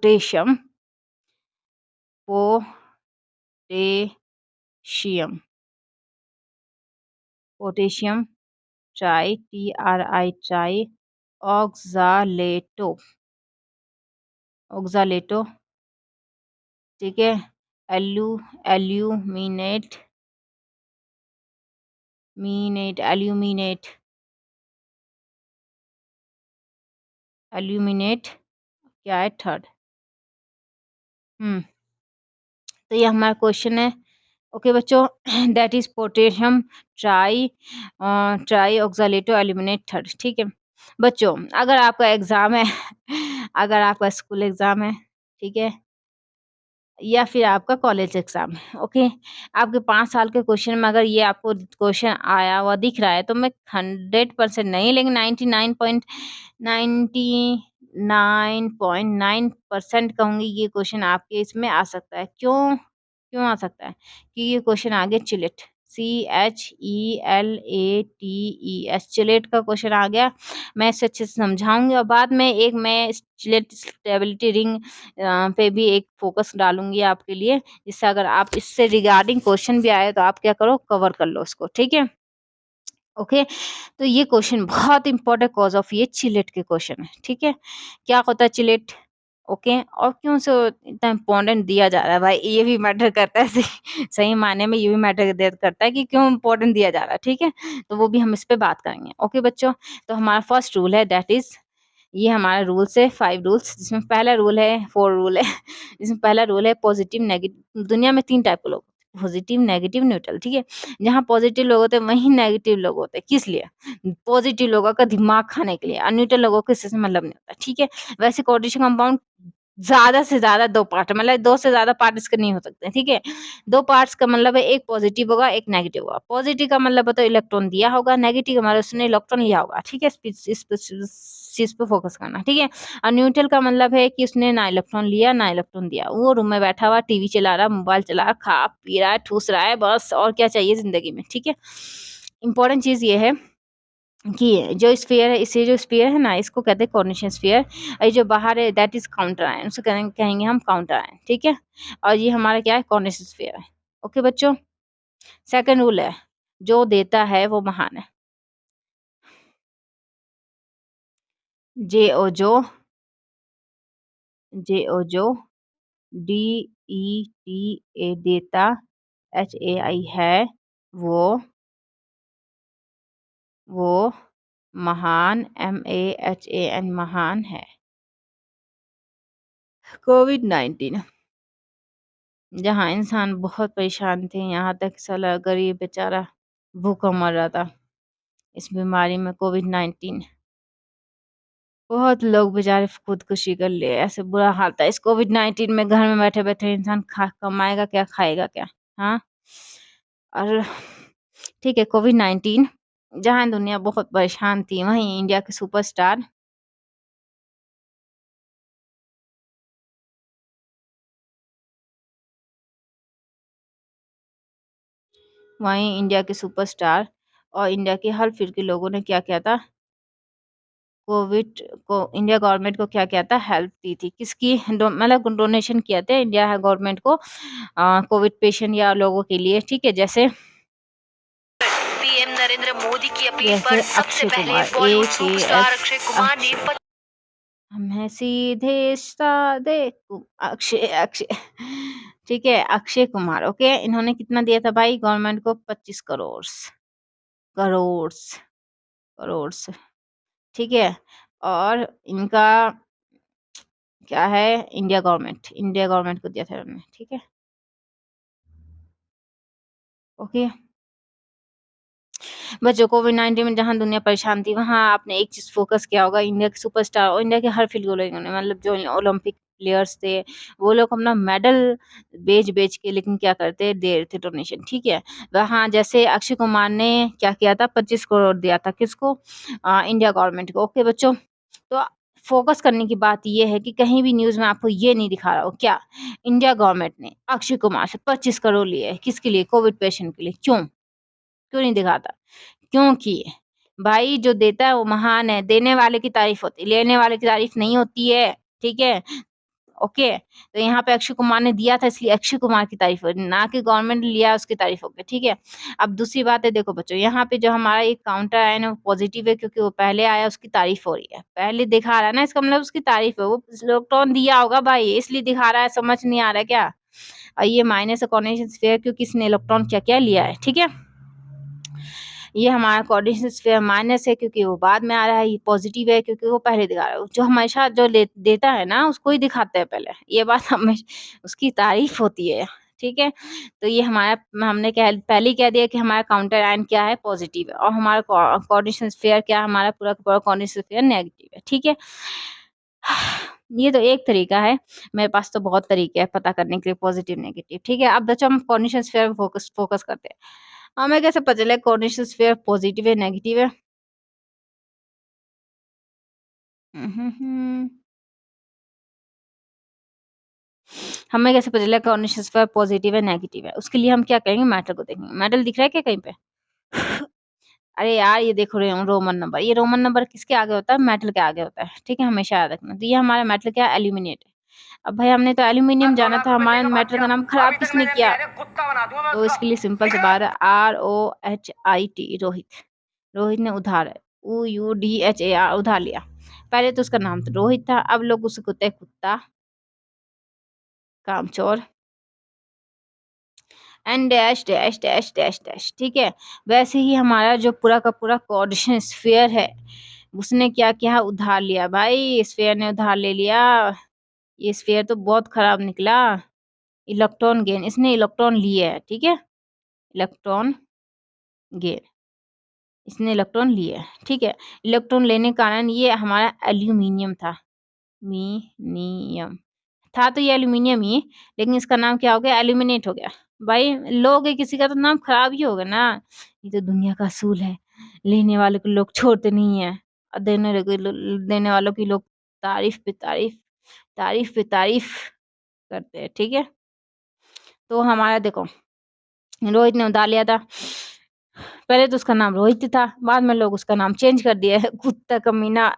Potassium, potassium, potassium tri ऑक्ज़ालेटो, ऑक्ज़ालेटो, ठीक है? एल्यू aluminate aluminate aluminate क्या है थर्ड। हुँ, तो ये हमारा क्वेश्चन है। ओके बच्चों that is potassium tri oxalato aluminate third, ठीक है? बच्चों अगर आपका एग्ज़ाम है अगर आपका स्कूल एग्ज़ाम है, ठीक है? या फिर आपका कॉलेज एग्ज़ाम है, ओके? आपके 5 साल के क्वेश्चन में अगर ये आपको क्वेश्चन आया हुआ दिख रहा है, तो मैं 100% नहीं लेकिन 99.9% कहूँगी ये क्वेश्चन आपके इसमें आ सकता है। क्यों? क्यों आ सकता है? कि ये क्वेश्चन आ गया चिलेट, CHELATES चिलेट का क्वेश्चन आ गया। मैं इसे अच्छे से समझाऊँगी और बाद में एक मैं चिलेट स्टेबिलिटी रिंग पे भी एक फ़ोकस डालूँगी आपके लिए, जिससे अगर आप इससे रिगार्डिंग क्वेश्चन भी आए तो आप क्या करो कवर कर लो उसको, ठीक है? ओके, तो ये क्वेश्चन बहुत इम्पोर्टेंट कॉज़ ऑफ ये चिलेट के क्वेश्चन है, ठीक है? क्या होता है चिलेट? ओके, और क्यों से इतना इम्पोर्टेंट दिया जा रहा है भाई ये भी मैटर करता है सही सही मायने में ये भी मैटर करता है कि क्यों इम्पोर्टेंट दिया जा रहा है, ठीक है? तो वो भी हम इस पे बात करेंगे। ओके बच्चों, तो हमारा फर्स्ट रूल है दैट इज़ ये हमारा रूल्स है 5 रूल्स जिसमें पहला रूल है 4 रूल है जिसमें पहला रूल है पॉजिटिव नेगेटिव दुनिया में 3 टाइप के लोग होते हैं, पॉजिटिव, नेगेटिव, न्यूट्रल, ठीक है? जहाँ पॉजिटिव लोग होते हैं वहीं नेगेटिव लोग होते हैं, किस लिए? पॉजिटिव लोगों का दिमाग खाने के लिए और न्यूट्रल लोगों को इससे मतलब नहीं होता, ठीक है? वैसे कोआर्डिनेशन कंपाउंड ज़्यादा से ज़्यादा 2 पार्ट है, मतलब 2 से ज़्यादा पार्ट इसके नहीं हो सकते, ठीक है? 2 पार्ट्स का मतलब है एक पॉज़िटिव होगा, एक नेगेटिव होगा। पॉज़िटिव का मतलब होता है इलेक्ट्रॉन दिया होगा, नेगेटिव का मतलब उसने इलेक्ट्रॉन लिया होगा, ठीक है? इस चीज़ पे फ़ोकस करना, ठीक है? और न्यूट्रल का मतलब है कि उसने ना इलेक्ट्रॉन लिया, ना इलेक्ट्रॉन दिया। वो रूम में बैठा हुआ, टीवी चला रहा, मोबाइल चला रहा, खा पी रहा है, ठूस रहा है, बस और क्या चाहिए ज़िंदगी में, ठीक है? इम्पोर्टेंट चीज़ ये है कि जो स्फीयर है इसे जो स्फीयर है ना इसको कहते हैं कोऑर्डिनेशन स्फीयर और ये जो बाहर है दैट इज काउंटर आयन उसे कहेंगे हम काउंटर आयन, ठीक है? और ये हमारा क्या है कोऑर्डिनेशन स्फीयर है। ओके बच्चों, सेकंड रूल है जो देता है वो महान है। जे ओ जो डी ई टी ए देता एच ए आई है वो वो महान M A H A N महान है। कोविड 19 जहाँ इंसान बहुत परेशान थे, यहाँ तक साला गरीब बेचारा भूखा मर रहा था इस बीमारी में कोविड-19 बहुत लोग बेचारे खुदकुशी कर लिए, ऐसे बुरा हाल था इस कोविड-19 में घर में बैठे-बैठे इंसान खा कमाएगा क्या, खाएगा क्या? हाँ? और ठीक है कोविड-19 जहाँ दुनिया बहुत परेशान थी, वहीं इंडिया के सुपरस्टार और इंडिया के हर फिर के लोगों ने क्या किया था कोविड को इंडिया गवर्नमेंट को क्या किया था हेल्प दी थी किसकी मतलब डोनेशन किया था इंडिया गवर्नमेंट को कोविड पेशेंट या लोगों के लिए ठीक है जैसे पीएम नरेंद्र मोदी की अपील जैसे पर सबसे अक्षय पहले कुमार बॉलीवुड ए के सुपरस्टार एस अक्षय कुमार ने हमें सीधे साधे अक्षय अक्षय ठीक है अक्षय कुमार ओके इन्होंने कितना दिया था भाई गवर्नमेंट को 25 करोड़ करोड़ ठीक है और इनका क्या है इंडिया गवर्नमेंट को दिया था उन्होंने ठीक है ओके बच्चों कोविड-19 में जहाँ दुनिया परेशान थी वहाँ आपने एक चीज़ फ़ोकस किया होगा इंडिया के सुपरस्टार और इंडिया के हर फील्ड के लोगों ने मतलब जो ओलंपिक प्लेयर्स थे वो लोग अपना मेडल बेच-बेच के लेकिन क्या करते दे रहे थे डोनेशन ठीक है। वहाँ जैसे अक्षय कुमार ने क्या किया था 25 करोड़ दिया था किसको इंडिया गवर्नमेंट को ओके बच्चों। तो फ़ोकस करने की बात ये है कि कहीं भी न्यूज़ में आपको ये नहीं दिखा रहा हो क्या इंडिया गवर्नमेंट ने अक्षय कुमार से 25 करोड़ लिए हैं किसके लिए कोविड पेशेंट के लिए क्यों? क्यों नहीं दिखाता? क्योंकि भाई जो देता है वो महान है, देने वाले की तारीफ़ होती है, लेने वाले की तारीफ़ नहीं होती है, ठीक है? ओके, तो यहाँ पे अक्षय कुमार ने दिया था इसलिए अक्षय कुमार की तारीफ हो रही है, ना कि गवर्नमेंट ने लिया उसकी तारीफ हो गई, ठीक है। अब दूसरी बात है, देखो बच्चों, यहाँ पे जो हमारा एक काउंटर आया ना वो पॉजिटिव है क्योंकि वो पहले आया उसकी तारीफ हो रही है, पहले दिखा रहा है ना, इसका मतलब उसकी तारीफ है, वो इलेक्ट्रॉन दिया होगा भाई इसलिए दिखा रहा है, समझ नहीं आ रहा है क्या। और ये माइनस कोऑर्डिनेशन स्फीयर क्योंकि इसने इलेक्ट्रॉन क्या क्या लिया है, ठीक है। ये हमारा कोऑर्डिनेशन स्फीयर माइनस है क्योंकि वो बाद में आ रहा है, ये पॉजिटिव है क्योंकि वो पहले दिखा रहा है, जो हमेशा जो देता है ना उसको ही दिखाते हैं पहले, ये बात हमेशा उसकी तारीफ होती है, ठीक है। तो ये हमारा हमने पहले ही कह दिया कि हमारा काउंटर आयन क्या है, पॉजिटिव है, और हमारा कोऑर्डिनेशन स्फीयर क्या है, हमारा पूरा पूरा कोऑर्डिनेशन स्फीयर नेगेटिव है, ठीक है। ये तो एक तरीका है, मेरे पास तो बहुत तरीके हैं पता करने के लिए पॉजिटिव नेगेटिव, ठीक है। अब बच्चों हम कोऑर्डिनेशन स्फीयर पे फोकस करते हैं। हमें कैसे पता चले कोऑर्डिनेशन स्फीयर पॉजिटिव है नेगेटिव है? हम्म, हमें कैसे पता चलेगा कोऑर्डिनेशन स्फीयर पॉजिटिव है नेगेटिव है? उसके लिए हम क्या करेंगे, मेटल को देखेंगे। मेटल दिख रहा है क्या कहीं पे? अरे यार ये देखो रोमन नंबर, ये रोमन नंबर किसके आगे होता है, मेटल के आगे होता है, ठीक है, हमेशा याद रखना। तो ये हमारा मेटल क्या है, एल्यूमिनेट है। अब भाई हमने तो एल्यूमिनियम जाना था, हमारा मेटल का नाम खराब किसने किया? तो इसके लिए सिंपल सी बात है, ROHIT, रोहित। रोहित ने उधार, UUDHAR उधार लिया। पहले तो उसका नाम तो रोहित था, अब लोग उसे कहते हैं कुत्ता, कामचोर, and dash dash dash dash dash, ठीक है। वैसे ही हमारा जो पूरा का पूरा कोऑर्डिनेशन स्फीयर है, उसने क्या किया, उधार लिया भाई, स्फीयर ने उधार ले लिया। ये स्फीयर तो बहुत खराब निकला। इलेक्ट्रॉन गेन, इसने इलेक्ट्रॉन लिए है, ठीक है, इलेक्ट्रॉन गेन, इसने इलेक्ट्रॉन लिए है, ठीक है। इलेक्ट्रॉन लेने के कारण ये हमारा एल्यूमिनियम था, मीनियम था, तो ये एल्यूमिनियम ही, लेकिन इसका नाम क्या हो गया, एल्यूमिनेट हो गया। भाई लोगे किसी का तो नाम खराब ही होगा ना, ये तो दुनिया का असूल है, लेने वाले को लोग छोड़ते नहीं है, और देने वालों की लोग तारीफ पे तारीफ, तारीफ पे तारीफ करते हैं, ठीक है। तो हमारा देखो, रोहित ने उधार लिया था, पहले तो उसका नाम रोहित था, बाद में लोग उसका नाम चेंज कर दिए, कुत्ता, कमीना,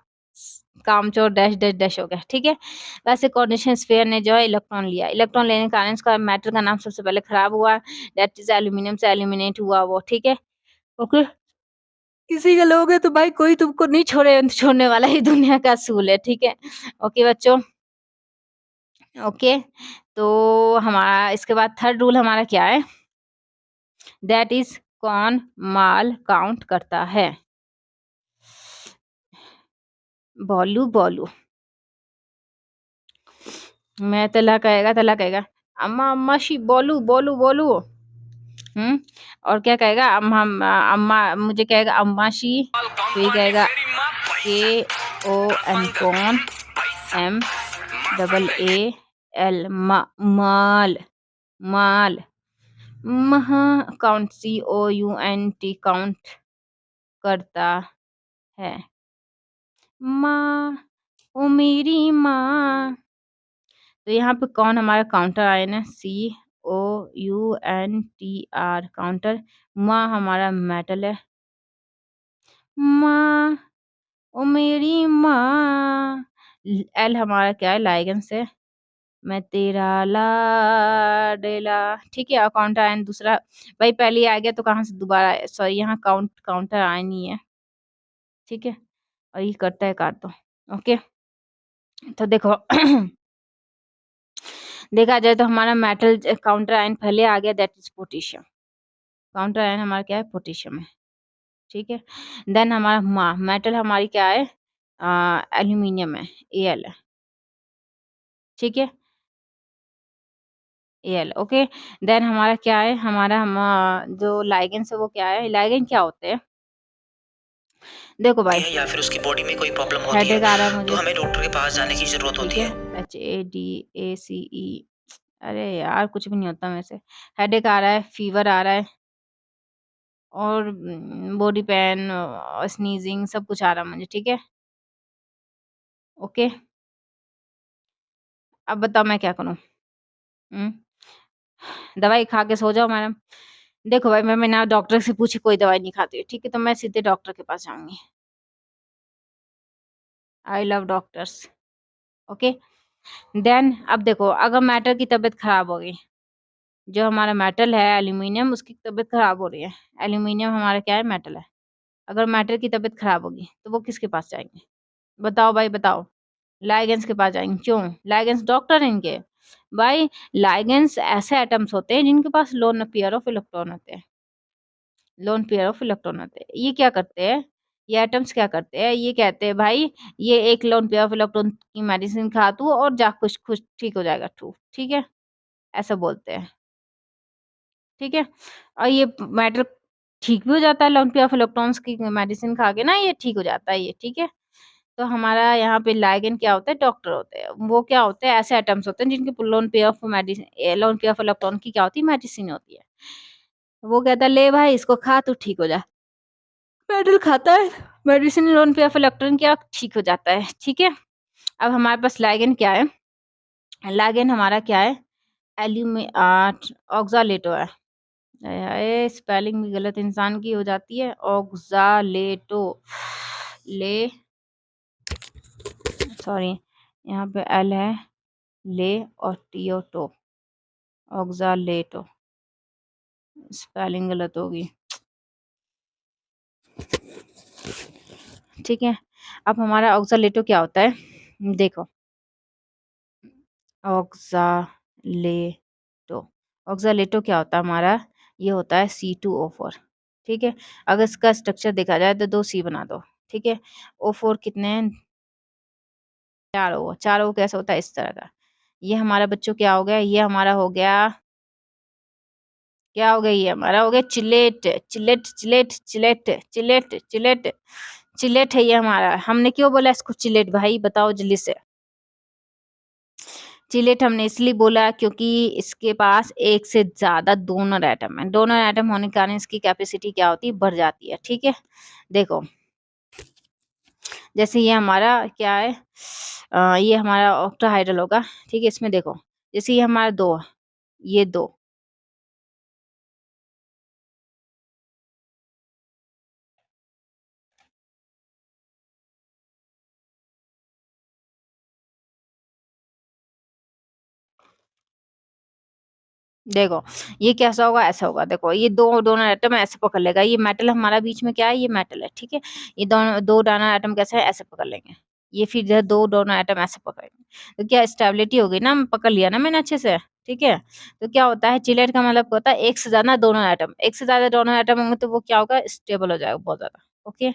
कामचोर, डैश डैश डैश हो गया, ठीक है। वैसे कोऑर्डिनेशन स्फीयर ने जो है इलेक्ट्रॉन लिया, इलेक्ट्रॉन लेने के कारण इसका मेटल का नाम सबसे पहले खराब हुआ, दैट इज एल्यूमिनियम से एल्यूमिनेट हुआ वो, ठीक है। ओके, किसी का लोग है तो भाई कोई तुमको नहीं छोड़ने वाला, ही दुनिया का असूल है, ठीक है। ओके बच्चों, ओके, तो हमारा इसके बाद थर्ड रूल हमारा क्या है, दैट इज कौन माल काउंट करता है, बोलू बोलू, मैं तला कहेगा अम्मा अम्मा शी बोलू बोलू बोलू, और क्या कहेगा, अम्मा मुझे कहेगा अम्मा शी, तो ये कहेगा KON कौन, MAAL माल, माल, मह काउंट, COUNT काउंट करता है, माँ, ओ मेरी माँ। तो यहाँ पे कौन हमारा काउंटर आया ना, COUNTR काउंटर, माँ हमारा मेटल है, माँ, ओ मेरी माँ। एल हमारा क्या है, लाइगेंस है, मैं तेरा लाडला, ठीक है। और काउंटर आयन दूसरा, भाई पहले ही आ गया तो कहाँ से दोबारा, सॉरी यहाँ काउंटर आयन ही है, ठीक है, और ये करता है काट दो, ओके। तो देखो देखा जाए तो हमारा मेटल काउंटर आयन पहले आ गया, that is potassium, counter ion हमारा क्या है, पोटेशियम है, ठीक है। देन हमारा मेटल हमारी क्या है, एल्यूमिनियम है, Al है, ठीक है, Al, ओके। देन हमारा क्या है, हमारा जो लाइगेंड है वो क्या है, लाइगेंड क्या होते हैं, देखो भाई, या फिर उसकी बॉडी में कोई प्रॉब्लम होती हेडेक आ रहा है है तो मुझे, हमें डॉक्टर के पास जाने की जरूरत ठीक होती है, है। HADACE, अरे यार कुछ भी नहीं होता मेरे से, हेडेक आ रहा है, फीवर आ रहा है, और बॉडी पेन, स्नीजिंग, सब कुछ आ रहा है मुझे, ठीक है, ओके। अब बताओ मैं क्या करूं, हम्म, दवाई खा के सो जाओ मैडम। देखो भाई मैं ना डॉक्टर से पूछे कोई दवाई नहीं खाती हूँ, ठीक है, तो मैं सीधे डॉक्टर के पास जाऊंगी, I love doctors, okay. Then अब देखो, अगर मेटल की तबीयत खराब हो गई, जो हमारा मेटल है एल्यूमीनियम, उसकी तबीयत खराब हो रही है। एल्यूमीनियम हमारा क्या है, मेटल है। अगर मेटल की तबीयत खराब होगी तो वो किसके पास जाएंगे? बताओ भाई बताओ। लाइगेंस के पास जाएंगे। क्यों? लाइगेंस डॉक्टर हैं इनके। भाई लाइगेंस ऐसे एटम्स होते हैं जिनके पास लोन पेयर ऑफ इलेक्ट्रॉन होते हैं। लोन पेयर ऑफ इलेक्ट्रॉन होते हैं। ये क्या करते हैं? ये एटम्स क्या करते हैं? ये कहते हैं भाई, ये एक लोन पेयर ऑफ इलेक्ट्रॉन की मेडिसिन खा तू और जा, खुश खुश ठीक हो जाएगा तू, ठीक है, ऐसा बोलते हैं। ठीक है, और ये मैटर ठीक भी हो जाता है, लोन पेयर ऑफ इलेक्ट्रॉन्स की मेडिसिन खा के ना, ये ठीक हो जाता है ये, ठीक है। तो हमारा यहाँ पे लाइगेंड क्या होता है, डॉक्टर होते हैं। वो क्या होते हैं, ऐसे एटम्स होते हैं जिनके lone pair of medicine, lone pair of electron की क्या होती है, मेडिसिन होती है। वो कहता है ले भाई इसको खा तू ठीक हो जा। मेडल खाता है, मेडिसिन लोन पे ऑफ इलेक्ट्रॉन क्या ठीक हो जाता है, ठीक है। अब हमारे पास लाइगेंड क्या है? लाइगेंड हमारा क्या है? एल्यूमी ऑक्सालेटो है। हाय स्पेलिंग भी गलत इंसान की हो जाती है। ऑक्सालेटो, ले, सॉरी, यहाँ पे एल है, ले और टीओटो, ऑक्सालेटो, स्पेलिंग गलत होगी, ठीक है। अब हमारा ऑक्सालेटो क्या होता है, देखो, ऑक्सालेटो, ऑक्सालेटो क्या होता है हमारा? ये होता है C2O4, ठीक है। अगर इसका स्ट्रक्चर देखा जाए तो 2 C बना दो, ठीक है। O4 कितने हैं? 4 O, 4 O कैसा होता है, इस तरह का। ये हमारा बच्चों क्या हो गया, ये हमारा हो गया, क्या हो गया, ये हमारा हो गया chelate, chelate chelate chelate chelate chelate chelate है ये हमारा। हमने क्यों बोला इसको चिलेट भाई, बताओ जल्दी से। चिलेट हमने इसलिए बोला क्योंकि इसके पास एक से ज्यादा डोनर एटम है। डोनर एटम होने के कारण इसकी कैपेसिटी क्या होती है, बढ़ जाती है, ठीक है। देखो, जैसे ये हमारा क्या है, ये हमारा ऑक्टाहाइड्रल होगा, ठीक है। इसमें देखो, जैसे ये हमारा 2, ये 2, देखो ये कैसा होगा, ऐसा होगा। देखो ये दो डोनर एटम ऐसे पकड़ लेगा, ये मेटल हमारा बीच में क्या है, ये मेटल है, ठीक है। ये दोनों दो डोनर एटम कैसे है, ऐसे पकड़ लेंगे। ये फिर जो दो डोनर एटम ऐसे पकड़ेंगे, तो क्या स्टेबिलिटी हो गई ना, पकड़ लिया ना मैंने अच्छे से, ठीक है। तो क्या होता है, चिलेट का मतलब होता है एक से ज्यादा डोनर एटम, एक से ज्यादा डोनर एटम होंगे तो वो क्या होगा, स्टेबल हो जाएगा बहुत ज्यादा, ओके।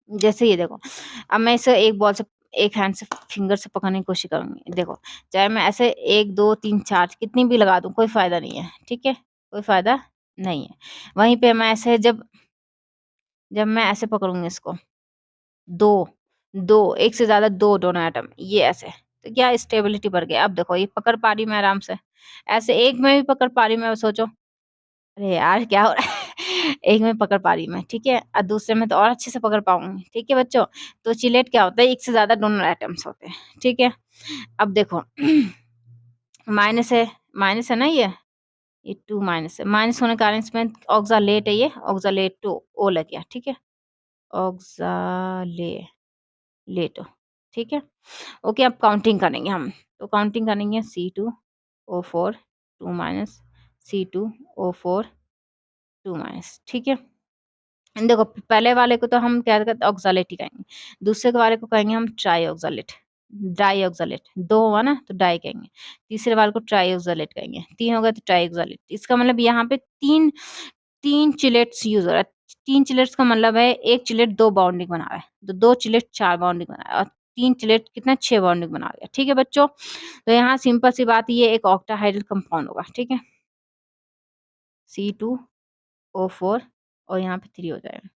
जैसे ये देखो, अब मैं इसे एक बॉल से, एक हैंड से, फिंगर से पकड़ने की कोशिश करूंगी। देखो, चाहे मैं ऐसे 1 2 3 4 कितनी भी लगा दूं, कोई फायदा नहीं है, ठीक है, कोई फायदा नहीं है। वहीं पे मैं ऐसे जब जब मैं ऐसे पकड़ूंगी इसको, दो, दो, एक से ज्यादा दो डोनर एटम, ये ऐसे, तो क्या स्टेबिलिटी बढ़ गई। अब देखो ये पकड़ पा रही मैं आराम से, ऐसे एक में भी पकड़ पा रही मैं, सोचो। अरे यार क्या हो रहा है एक में पकड़ पा रही मैं, ठीक है, और दूसरे में तो और अच्छे से पकड़ पाऊंगी, ठीक है बच्चों। तो चिलेट क्या होता है, एक से ज्यादा डोनर एटम्स होते हैं, ठीक है। अब देखो माइनस है, माइनस है ना ये 2 माइनस है, माइनस होने के कारण इसमें ऑक्सालेट है, ये ऑक्सालेट टू ओ लग गया, ठीक है, ऑक्सालेटो, ठीक है। ओके, अब काउंटिंग करेंगे हम, तो काउंटिंग करेंगे C2O4 2 माइनस, C2O4 2 माइनस, ठीक है। देखो पहले वाले को तो हम क्या कहते हैं, ऑक्सालेट ही कहेंगे। दूसरे के वाले को कहेंगे हम ट्राई ऑक्सालेट, डाई ऑक्सालेट, दो हुआ ना तो डाई कहेंगे। तीसरे वाले को ट्राई ऑक्सालेट कहेंगे, 3 हो गया तो ट्राई ऑक्सालेट। इसका मतलब यहाँ पे तीन तीन चिलेट्स यूज हो रहा है। 3 चिलेट्स का मतलब है एक चिलेट 2 बॉन्डिंग बना रहा है, तो 2 चिलेट 4 बॉन्डिंग बना रहा है, और 3 चिलेट कितना 6 बॉन्डिंग बना रहा है, ठीक है बच्चों। तो यहाँ सिंपल सी बात, ये एक ऑक्टाहाइड्रल कंपाउंड होगा, ठीक है, C2O4 और यहाँ पे 3 हो जाएगा,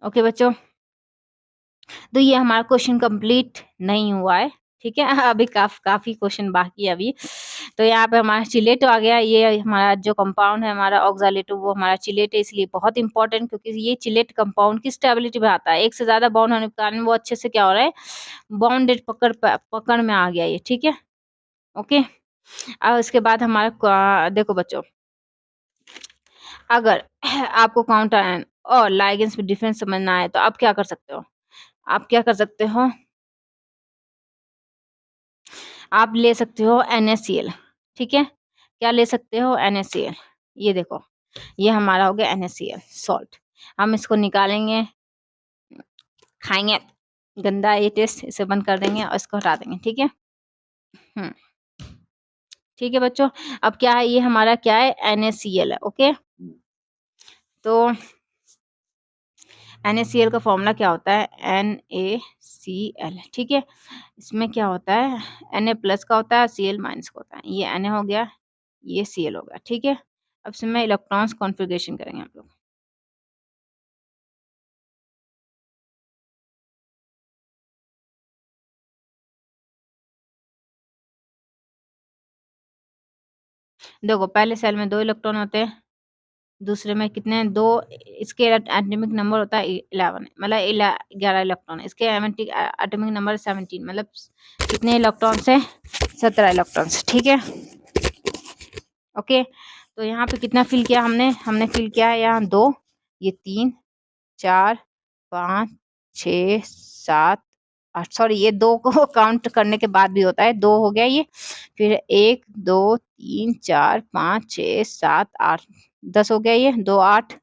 ओके बच्चों। तो ये हमारा क्वेश्चन कंप्लीट नहीं हुआ है, ठीक है अभी काफी क्वेश्चन बाकी है अभी। तो यहाँ पे हमारा चिलेट आ गया, ये हमारा जो कंपाउंड है हमारा ऑक्सालेटो, वो हमारा चिलेट है, इसलिए बहुत इंपॉर्टेंट, क्योंकि ये चिलेट कंपाउंड की स्टेबिलिटी बढ़ाता है। एक से ज्यादा बॉन्ड होने के कारण वो अच्छे से क्या हो रहा है, बॉन्डेड पकड़ में आ गया ये, ठीक है, ओके। अब इसके बाद हमारा देखो बच्चों, अगर आपको काउंटर आयन और लाइगेंस में डिफरेंस समझना है तो आप क्या कर सकते हो, आप क्या कर सकते हो, आप ले सकते हो NaCl, ठीक है, क्या ले सकते हो, NaCl। ये देखो, ये हमारा हो गया NaCl सॉल्ट। हम इसको निकालेंगे, खाएंगे, गंदा ये टेस्ट, इसे बंद कर देंगे और इसको हटा देंगे, ठीक है। हम्म, ठीक है बच्चों। अब क्या है, ये हमारा क्या है, NaCl है, ओके। तो NaCl का फॉर्मूला क्या होता है, NaCl, ठीक है। इसमें क्या होता है, Na प्लस का होता है, Cl माइनस का होता है। ये Na हो गया, ये Cl हो गया, ठीक है। अब इसमें इलेक्ट्रॉन्स कॉन्फ़िगरेशन करेंगे हम लोग। देखो, पहले सेल में 2 इलेक्ट्रॉन होते हैं, दूसरे में कितने हैं, 2। इसके एटॉमिक नंबर होता है 11, मतलब 11 इलेक्ट्रॉन। इसके एटॉमिक नंबर 17, मतलब कितने इलेक्ट्रॉन्स है, 17 इलेक्ट्रॉन्स, ठीक है, ओके। तो यहाँ पे कितना फिल किया हमने फिल किया है यहाँ 2, ये 3, 4, 5, 6, 7, 8, सॉरी ये 2 को काउंट करने के बाद भी होता है, 2 हो गया ये, फिर 1, 2, 3, 4, 5, 6, 7, 8, 10 हो गया ये, 2, 8,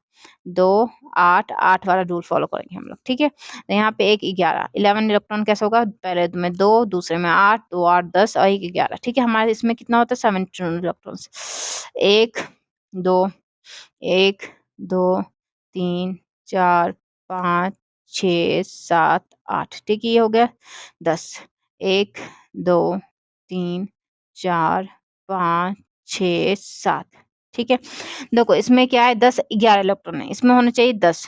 2, 8, 8 वाला रूल फॉलो करेंगे हम लोग, ठीक है। तो यहाँ पे 1, 11, 11 इलेक्ट्रॉन कैसे होगा, पहले में 2, दूसरे में 8, 2, 8, 10 और 1, 11, ठीक है। हमारे इसमें कितना होता है, 17 इलेक्ट्रॉन्स, 1, 2, 1, 2, 3, 4, 5, 6, 7, 8, ठीक है, ये हो गया 10, 1, 2, 3, 4, 5, 6, 7, ठीक है। देखो इसमें क्या है, 10, 11 इलेक्ट्रॉन है, इसमें होने चाहिए 10,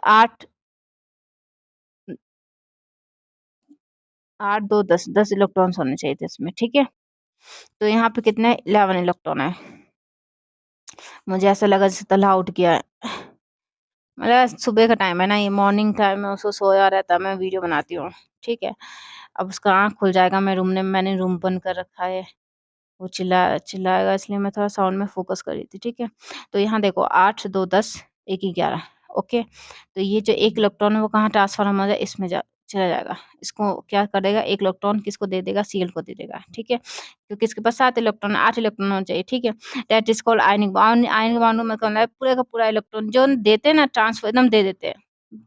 8, 8, 2, 10, 10 इलेक्ट्रॉन्स होने चाहिए थे इसमें, ठीक है। तो यहाँ पे कितने, 11 इलेक्ट्रॉन है। मुझे ऐसा लगा जैसे तला आउट किया है, मतलब सुबह का टाइम है ना, ये मॉर्निंग टाइम है, उसको सोया रहता है, मैं वीडियो बनाती हूँ, ठीक है। अब उसका आँख खुल जाएगा, मैंने रूम बंद कर रखा है, वो चिल्लाएगा, इसलिए मैं थोड़ा साउंड में फ़ोकस कर रही थी, ठीक है। तो यहाँ देखो 8, 2, 10, 1, 11, ओके। तो ये जो 1 इलेक्ट्रॉन है वो कहाँ ट्रांसफ़ॉर्म हो जाए, इसमें जा चला जाएगा। इसको क्या करेगा, 1 इलेक्ट्रॉन किसको दे देगा, Cl को दे देगा, ठीक है। क्योंकि इसके पास 7 इलेक्ट्रॉन, 8 इलेक्ट्रॉन होना चाहिए, ठीक है। That is called ionic bond. Ionic bond का मतलब है पूरे का पूरा इलेक्ट्रॉन जो देते हैं ना, ट्रांसफर एकदम दे देते हैं,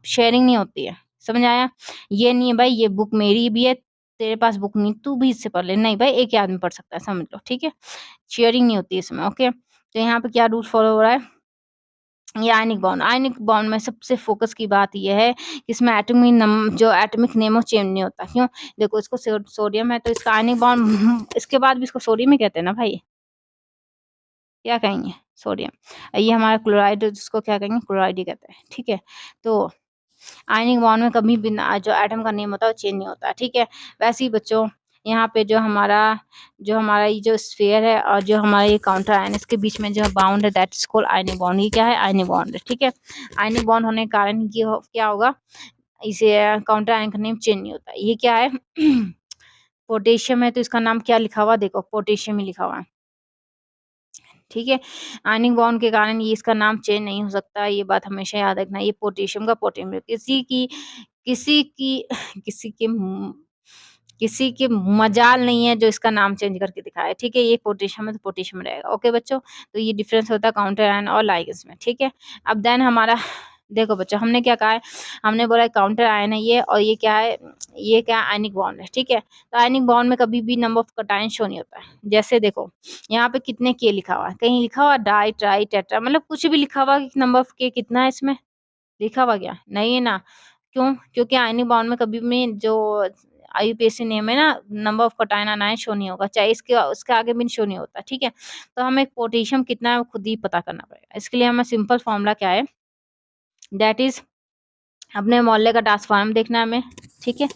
शेयरिंग नहीं होती है, समझ आया। ये नहीं है भाई ये बुक मेरी भी है, तेरे पास बुक नहीं, तू भी इससे पढ़ ले, नहीं भाई एक ही आदमी पढ़ सकता है, समझ लो, ठीक है। शेयरिंग नहीं होती है इसमें, ओके। तो यहाँ पे क्या रूल फॉलो हो रहा है, ये आयनिक बॉन्ड में सबसे फोकस की बात ये है कि इसमें एटॉमिक नेमो चेंज नहीं होता, क्यों, देखो इसको सोडियम है तो इसका आयनिक बॉन्ड इसके बाद भी इसको सोडियम ही कहते हैं ना भाई, क्या कहेंगे, सोडियम। ये हमारा क्लोराइड जिसको क्या कहेंगे, क्लोराइड ही कहते हैं, ठीक है। तो आयनिक बॉन्ड में कभी भी जो एटम का नेम होता है वो चेंज नहीं होता, ठीक है। वैसे ही बच्चों यहाँ पे जो हमारा ये जो स्फीयर है और जो हमारा ये काउंटर आयन इसके बीच में जो बाउंड है that is called ionic bond. ये क्या है, आयनिक बॉन्ड है, ठीक है। आयनिक बॉन्ड होने के कारण क्या होगा, इसे काउंटर आयन का नेम चेंज नहीं होता। ये क्या है पोटेशियम है तो इसका नाम क्या लिखा हुआ, देखो पोटेशियम ही लिखा हुआ है, ठीक है। आयनिक बॉन्ड के कारण ये इसका नाम चेंज नहीं हो सकता, ये बात हमेशा याद रखना। ये पोटेशियम का पोटेशियम है। किसी की किसी की किसी की मजाल नहीं है जो इसका नाम चेंज करके दिखाए, ठीक है। ये पोटेशियम है तो पोटेशियम रहेगा, ओके बच्चों। तो ये डिफरेंस होता है काउंटर आयन और लाइगेंड्स में, ठीक है। अब देन हमारा देखो बच्चों हमने क्या कहा है, हमने बोला काउंटर आयन है ये, और ये क्या है, ये क्या आयनिक बॉन्ड है, ठीक है। तो आयनिक बॉन्ड में कभी भी नंबर ऑफ कैटायन शो नहीं होता है। जैसे देखो यहाँ पे कितने के लिखा हुआ है, कहीं लिखा हुआ डाई ट्राई टेट्रा, मतलब कुछ भी लिखा हुआ कि नंबर ऑफ के कितना है, इसमें लिखा हुआ क्या नहीं है ना, क्यों, क्योंकि आयनिक बॉन्ड में कभी भी जो आईयूपीएसी नेम है ना, number of cation ion show नहीं होगा, चाहे इसके उसके आगे भी शो नहीं होता, ठीक है। तो हमें पोटेशियम कितना है वो खुद ही पता करना पड़ेगा। इसके लिए हमें सिंपल फॉर्मूला क्या है, दैट इज अपने मोहल्ले का ट्रांसफार्मर देखना है हमें, ठीक है।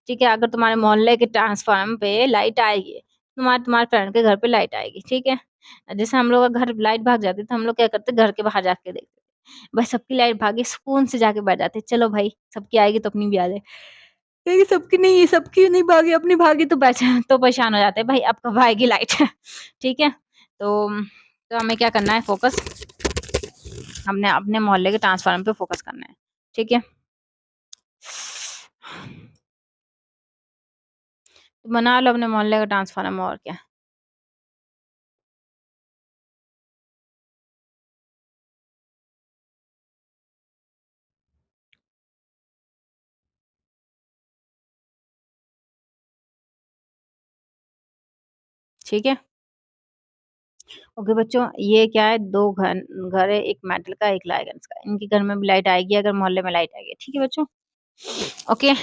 ठीक है, अगर तुम्हारे मोहल्ले के ट्रांसफार्मर पे लाइट आएगी, तुम्हारे फ्रेंड के घर पे लाइट आएगी, ठीक है। जैसे हम लोग का घर लाइट भाग जाती है तो हम लोग क्या करते घर के बाहर जाके देखते हैं। भाई सबकी लाइट भागी, सुकून से जाके बैठ जाते, चलो भाई सबकी आएगी तो अपनी भी आ जाए। लेकिन सबकी नहीं भागी, अपनी भागी तो तो परेशान हो जाते हैं, भाई अब कब आएगी लाइट ठीक है। तो हमें क्या करना है, फोकस हमने अपने मोहल्ले के ट्रांसफार्मर पे फोकस करना है, ठीक है। तो बना लो अपने मोहल्ले का ट्रांसफार्मर और क्या। ठीक है? ओके बच्चों, ये क्या है, 2 घर है, एक मेटल का, एक लाइगेंस का। इनके घर में भी लाइट आएगी अगर मोहल्ले में लाइट आएगी। ठीक है बच्चों? ओके,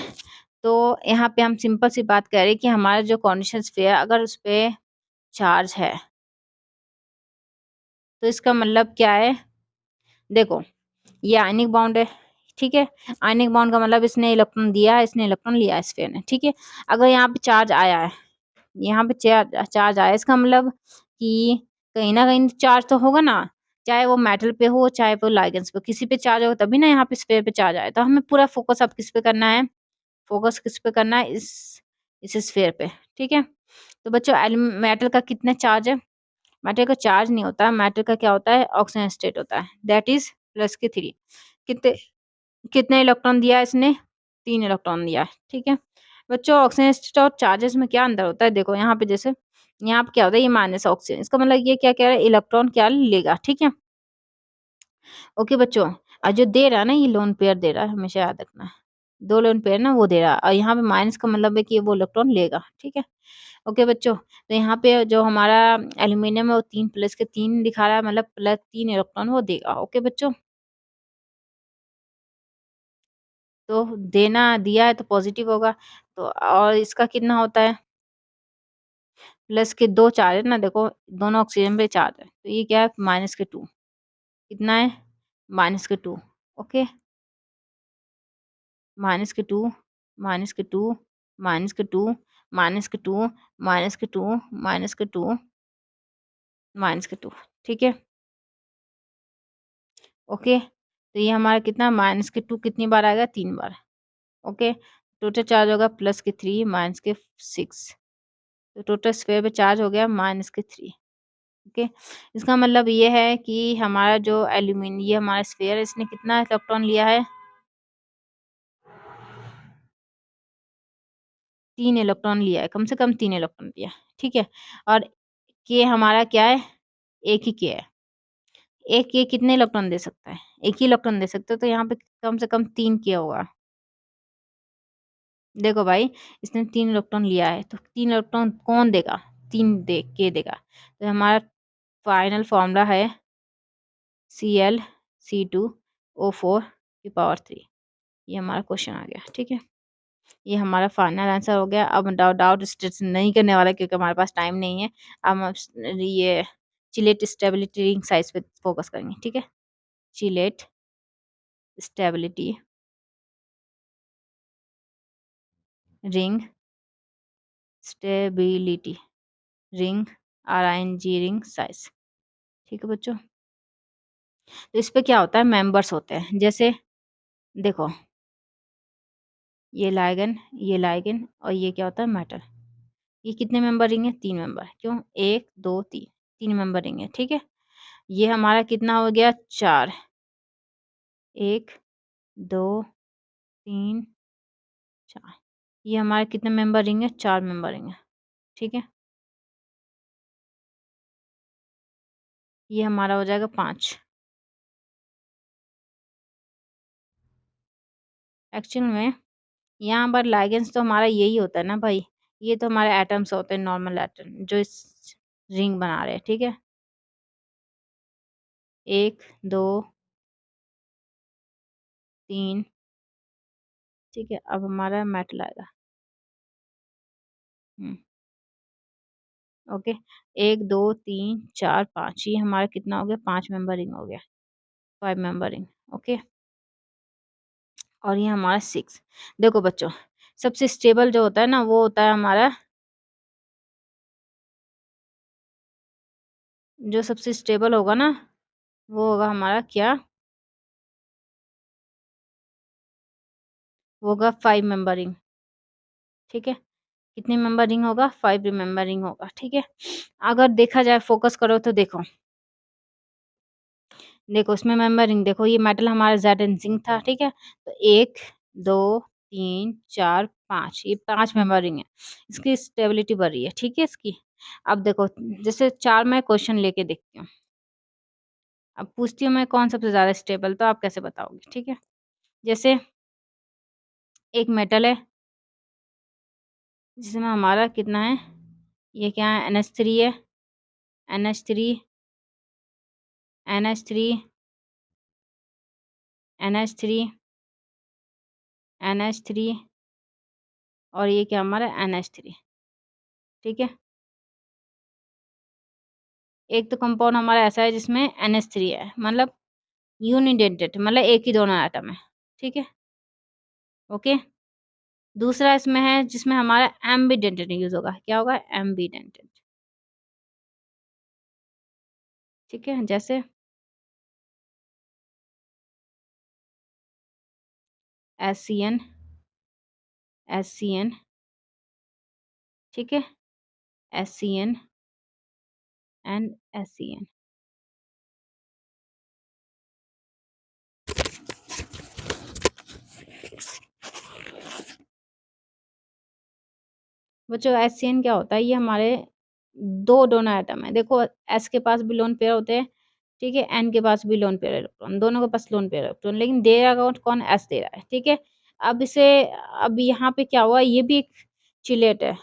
तो यहाँ पे हम सिंपल सी बात कह रहे हैं कि हमारा जो कॉन्डिशनल स्फीयर अगर उसपे चार्ज है, तो इसका मतलब क्या है? देखो, ये आयनिक बॉन्ड है, ठीक है? आयनिक बॉन्ड का मतलब इसने इलेक्ट्रॉन दिया, इसने इलेक्ट्रॉन लिया स्फीयर ने, ठीक है? अगर यहाँ पे चार्ज आया है, यहाँ पे चार्ज आया, इसका मतलब कि कहीं न कहीं चार्ज तो होगा ना, चाहे वो मेटल पे हो, चाहे वो लाइगेंस पे, किसी पे चार्ज होगा तभी ना यहाँ पे स्फीयर पे चार्ज आया। तो हमें पूरा फोकस अब किस पे करना है? फोकस किस पे करना है? इस स्फीयर पे, ठीक है? तो बच्चों मेटल का कितने चार्ज है? मेटल का चार्ज नहीं होता, मेटल का क्या होता है? ऑक्सीजन स्टेट होता है, दैट इज़ +3। कितने कितने इलेक्ट्रॉन दिया इसने? 3 इलेक्ट्रॉन दिया है, ठीक है? बच्चों ऑक्सीजन स्टेट और चार्जेस में क्या अंतर होता है? देखो यहाँ पे जैसे यहाँ पे क्या होता है, ये माइनस ऑक्सीजन, इसका मतलब ये क्या कह रहा है? इलेक्ट्रॉन क्या लेगा, ठीक है? ओके बच्चों, और जो दे रहा है ना, ये लोन पेयर दे रहा है, हमेशा याद रखना। 2 लोन पेयर ना वो दे रहा है, और यहाँ पे माइनस का मतलब है कि वो इलेक्ट्रॉन लेगा, ठीक है? ओके बच्चों, तो यहाँ पे जो हमारा एल्यूमीनियम है वो 3 प्लस के 3 दिखा रहा है, मतलब प्लस 3 इलेक्ट्रॉन वो देगा। ओके बच्चों, तो देना दिया है तो पॉजिटिव होगा, तो और इसका कितना होता है? प्लस के 2 चार्ज है ना, देखो दोनों ऑक्सीजन पे चार्ज है, तो ये क्या है? माइनस के 2। कितना है? माइनस के 2। ओके, माइनस के 2, माइनस के 2, माइनस के 2, माइनस के 2, माइनस के 2, माइनस के 2, माइनस के 2, ठीक है? ओके, तो ये हमारा कितना? माइनस के 2 कितनी बार आएगा? 3 बार। ओके, टोटल चार्ज होगा प्लस के 3 माइनस के 6, तो टोटल स्फीयर पे चार्ज हो गया माइनस के 3। ओके, इसका मतलब ये है कि हमारा जो ये हमारा स्फीयर है, इसने कितना इलेक्ट्रॉन लिया है? 3 इलेक्ट्रॉन लिया है, कम से कम 3 इलेक्ट्रॉन लिया है, ठीक है? और के हमारा क्या है? एक ही के है। एक के कितने इलेक्ट्रॉन दे सकता है? एक ही इलेक्ट्रॉन दे सकता है, तो यहाँ पे कम से कम 3 के होगा। देखो भाई, इसने 3 इलेक्ट्रॉन लिया है, तो 3 इलेक्ट्रॉन कौन देगा? 3 के देगा। तो हमारा फाइनल फॉर्मूला है Cl(C2O4) की पावर 3। ये हमारा क्वेश्चन आ गया, ठीक है? ये हमारा फाइनल आंसर हो गया। अब डाउट स्टेट नहीं करने वाला, क्योंकि हमारे पास टाइम नहीं है। अब हम ये चिलेट स्टेबिलिटी रिंग साइज पे फोकस करेंगे, ठीक है? Chelate stability ring, stability ring, RING ring size, ठीक है बच्चों? तो इस पे क्या होता है? मेंबर्स होते हैं, जैसे देखो, ये लाइगन और ये क्या होता है? मेटल। ये कितने मेंबर रिंग है? 3 मेंबर। क्यों? 1 2 3, 3 मेंबर रिंग है, ठीक है? ये हमारा कितना हो गया? 4। 1 2 3 4। ये हमारे कितने मेंबर रिंग है? 4 मेंबर रिंग है, ठीक है? ये हमारा हो जाएगा 5। एक्चुअल में यहाँ पर लाइगेंस तो हमारा यही होता है ना भाई, ये तो हमारे एटम्स होते हैं, नॉर्मल एटम जो इस रिंग बना रहे हैं, ठीक है? 1 2 3, ठीक है? अब हमारा मेटल आएगा। ओके, 1 2 3 4 5, ये हमारा कितना हो गया? 5 मेंबर रिंग हो गया, 5 मेंबर रिंग। ओके, और ये हमारा 6। देखो बच्चों, सबसे स्टेबल जो होता है ना, वो होता है हमारा, जो सबसे स्टेबल होगा ना, वो होगा हमारा क्या? वो होगा 5 मेंबर रिंग, ठीक है? कितनी मेंबर रिंग होगा? 5 मेंबर रिंग होगा, ठीक है? अगर देखा जाए, फोकस करो तो देखो, देखो इसमें मेंबर रिंग देखो, ये मेटल हमारा जेड एंड जिंक था, ठीक है? तो 1 2 3, 4, 5 ये 5 मेंबर रिंग है। इसकी स्टेबिलिटी बढ़ रही है, ठीक है इसकी। अब देखो जैसे 4 मैं क्वेश्चन लेके देखती हूँ। अब पूछती हूँ मैं कौन सबसे ज़्यादा स्टेबल तो आप कैसे बताओगे, ठीक है? जैसे एक मेटल है जिसमें हमारा कितना है, ये क्या है NH3 है, NH3, NH3, NH3, NH3 और ये क्या हमारा NH3, ठीक है? एक तो कंपाउंड हमारा ऐसा है जिसमें NH3 है, मतलब यूनिडेंटेड मतलब एक ही दोनों एटम है, ठीक है? ओके। दूसरा इसमें है जिसमें हमारा एम्बिडेंटेड यूज़ होगा, क्या होगा एम्बिडेंटेड, ठीक है? जैसे SCN, SCN, ठीक है? SCN and SCN। बच्चों HCN क्या होता है, ये हमारे 2 डोनर एटम है। देखो S के पास भी लोन पेयर होते हैं, ठीक है? N के पास भी लोन पेयर इलेक्ट्रॉन, दोनों के पास लोन पेयर इलेक्ट्रॉन, लेकिन दे रहा कौन S दे रहा है, ठीक है? अब इसे अब यहाँ पे क्या हुआ, ये भी एक चिलेट है।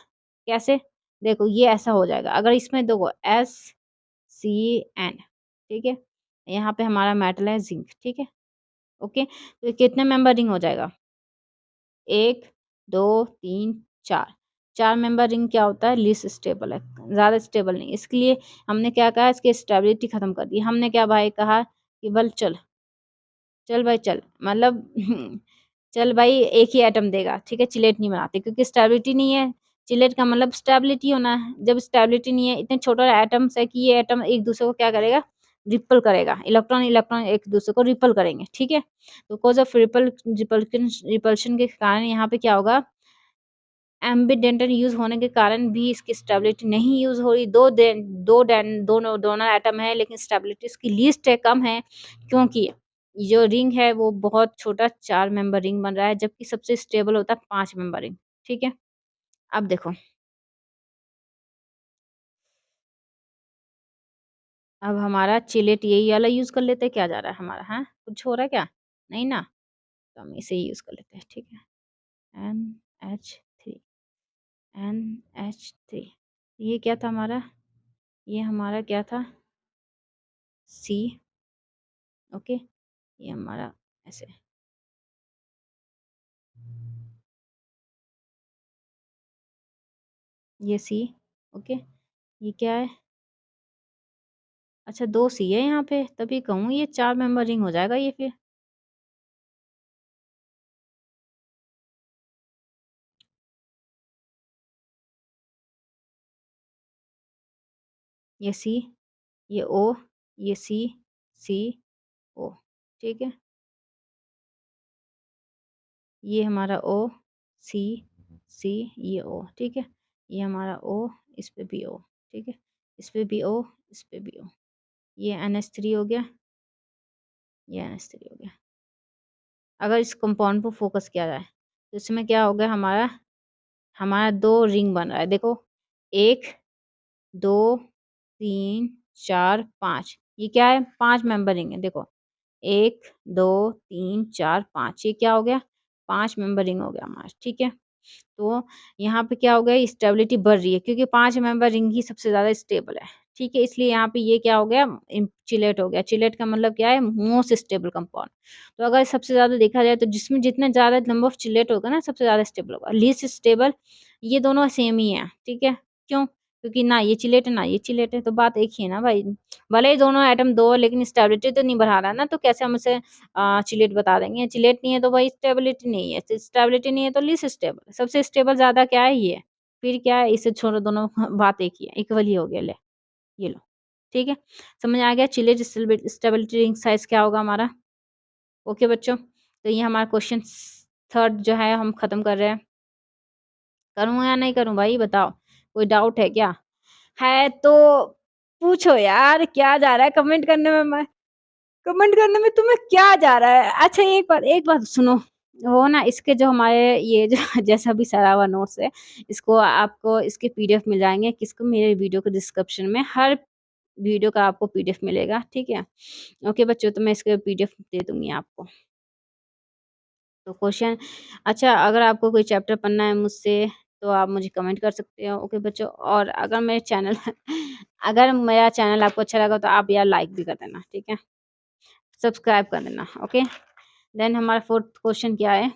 कैसे? देखो ये ऐसा हो जाएगा अगर इसमें देखो SCN, ठीक है? यहाँ पे हमारा मेटल है ज़िंक, ठीक है? ओके, तो ये कितने मेंबर रिंग हो जाएगा? 1, 2, 3, 4 4 मेंबर रिंग क्या होता है, लीस्ट स्टेबल है, ज़्यादा स्टेबल नहीं। इसके लिए हमने क्या कहा, इसकी स्टेबिलिटी खत्म कर दी। हमने क्या भाई कहा कि बल चल, चल भाई चल, मतलब चल भाई एक ही एटम देगा, ठीक है? चिलेट नहीं बनाते क्योंकि स्टेबिलिटी नहीं है। चिलेट का मतलब स्टेबिलिटी होना है, जब स्टेबिलिटी नहीं है, इतने छोटा एटम्स है कि ये एटम एक दूसरे को क्या करेगा, रिपल करेगा, इलेक्ट्रॉन इलेक्ट्रॉन एक दूसरे को रिपल करेंगे, ठीक है? तो कॉज ऑफ रिपल्शन के कारण यहाँ पे क्या होगा, एम्बिडेंटेड यूज़ होने के कारण भी इसकी स्टेबिलिटी नहीं यूज़ हो रही। दोनों दोनों एटम है लेकिन स्टेबिलिटी इसकी लीस्ट है, कम है, क्योंकि जो रिंग है वो बहुत छोटा 4 मेंबर रिंग बन रहा है, जबकि सबसे स्टेबल होता है 5 मेंबर रिंग, ठीक है? अब देखो, अब हमारा चिलेट यही वाला यूज़ कर लेते हैं, क्या जा रहा है हमारा, हाँ? कुछ हो रहा है क्या? नहीं ना? तो हम इसे ही यूज़ कर लेते हैं, ठीक है? NH3, NH3, ये क्या था हमारा? ये हमारा क्या था? C, ओके, ये हमारा ऐसे, ये C, ओके, ये क्या है? अच्छा 2 C है यहाँ पे, तभी कहूँ ये 4 मेंबर रिंग हो जाएगा ये फिर। ये C, ये O, ये C, O, ठीक है? ये हमारा O, C, ये O, ठीक है? ये हमारा O, इस पे भी O, ठीक है? इस पे भी O, इस पे भी O। ये NH3 हो गया, ये NH3 हो गया। अगर इस कंपाउंड पे फ़ोकस किया जाए, तो इसमें क्या हो गया हमारा, हमारा 2 रिंग बन रहा है, देखो 1, 2, 3, 4, 5, ये क्या है? 5 मेंबर रिंग है, देखो 1, 2, 3, 4, 5, ये क्या हो गया? 5 मेंबर रिंग हो गया हमारा, ठीक है? तो यहाँ पे क्या हो गया, स्टेबिलिटी बढ़ रही है क्योंकि 5 मेंबर रिंग ही सबसे ज़्यादा स्टेबल है, ठीक है? इसलिए यहाँ पे ये क्या हो गया, चिलेट हो गया। चिलेट का मतलब क्या है, मोस्ट स्टेबल कंपाउंड। तो अगर सबसे ज़्यादा देखा जाए तो जिसमें जितना ज़्यादा नंबर ऑफ चिलेट होगा ना, सबसे ज़्यादा स्टेबल होगा। लीस्ट स्टेबल ये दोनों सेम ही है, ठीक है? क्यों? क्योंकि ना ये चिलेट है, ना ये चिलेट है, तो बात एक ही है ना भाई। भले ही दोनों एटम 2 है लेकिन स्टेबिलिटी तो नहीं बढ़ा रहा है ना, तो कैसे हम उसे चिलेट बता देंगे? चिलेट नहीं है तो भाई स्टेबिलिटी नहीं है, स्टेबिलिटी नहीं है तो लीस्ट स्टेबल। सबसे स्टेबल ज़्यादा क्या है, ये। फिर क्या है, इसे छोड़ो, दोनों बात एक ही है, इक्वल ही हो गया, ले ये लो, ठीक है? समझ आ गया चिलेट स्टेबिलिटी रिंग साइज़ क्या होगा हमारा? ओके बच्चों, तो ये हमारा क्वेश्चन 3 जो है हम खत्म कर रहे हैं। करूँ या नहीं करूँ भाई बताओ? कोई डाउट है क्या? है तो पूछो यार, क्या जा रहा है कमेंट करने में तुम्हें क्या जा रहा है? अच्छा एक बात सुनो, वो ना इसके जो हमारे ये जो जैसा भी सारा हुआ नोट्स है, इसको आपको इसके पीडीएफ मिल जाएँगे, किसको मेरे वीडियो के डिस्क्रिप्शन में हर वीडियो का आपको पीडीएफ मिलेगा, ठीक है? ओके बच्चों, तो मैं इसके पीडीएफ दे दूँगी आपको। तो क्वेश्चन अच्छा, अगर आपको कोई चैप्टर पढ़ना है मुझसे, तो आप मुझे कमेंट कर सकते हो, ओके बच्चों। और अगर मेरे चैनल अगर मेरा चैनल आपको अच्छा लगा तो आप यार लाइक भी कर देना, ठीक है? सब्सक्राइब कर देना, ओके। देन हमारा 4th क्वेश्चन क्या है?